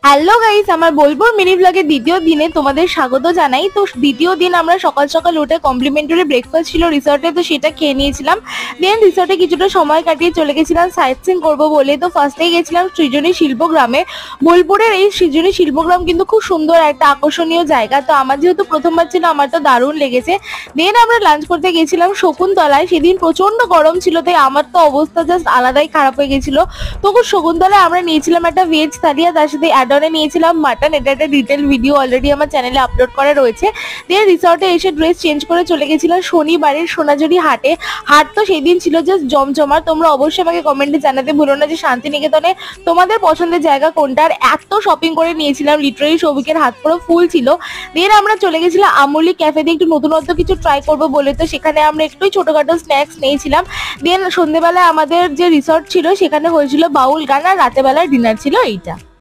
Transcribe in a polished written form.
Hello guys, আমার Bolpur mini ব্লগের দ্বিতীয় দিনে তোমাদের স্বাগত জানাই। তো দ্বিতীয় দিন আমরা সকাল সকাল উঠে কমপ্লিমেন্টারি ব্রেকফাস্ট ছিল রিসর্টে, তো সেটা খেয়ে নিয়েছিলাম। দেন রিসর্টে কিছুটা সময় কাটিয়ে চলে গেছিলাম সাইট সিন করবো বলে। তো ফার্স্টেই গেছিলাম সৃজনী শিল্পগ্রামে। বোলপুরের এই সৃজনী শিল্পগ্রাম কিন্তু খুব সুন্দর একটা আকর্ষণীয় জায়গা। তো আমার যেহেতু প্রথমবার ছিল, আমার তো দারুণ লেগেছে। দেন আমরা লাঞ্চ করতে গেছিলাম শকুন্তলায়। সেদিন প্রচন্ড গরম ছিল, তাই আমার তো অবস্থা জাস্ট আলাদাই খারাপ হয়ে গেছিল। তখন শকুন্তলায় আমরা নিয়েছিলাম একটা ভেজ থালি, আর তার সাথে অ্যাডনে নিয়েছিলাম মাটন। এটা একটা ডিটেল ভিডিও অলরেডি আমার চ্যানেলে আপলোড করা রয়েছে। দেন রিসর্টে এসে ড্রেস চেঞ্জ করে চলে গেছিলাম শনিবারের সোনাঝুরি হাটে। হাট তো সেই দিন ছিল জাস্ট জমজমা। তোমরা অবশ্যই আমাকে কমেন্টে জানাতে ভুলো না যে শান্তিনিকেতনে তোমাদের পছন্দের জায়গা কোনটা। আর এত শপিং করে নিয়েছিলাম, লিটারালি সৌভিকের হাত পুরো ফুল ছিল। দেন আমরা চলে গেছিলাম আমুলি ক্যাফেতে একটু নতুনত্ব কিছু ট্রাই করবো বলে। তো সেখানে আমরা একটু ছোটখাটো স্ন্যাক্স নিয়েছিলাম। দেন সন্ধ্যেবেলা আমাদের যে রিসর্ট ছিল সেখানে হয়েছিল বাউল গান, আর রাতেবেলার ডিনার ছিল এইটা।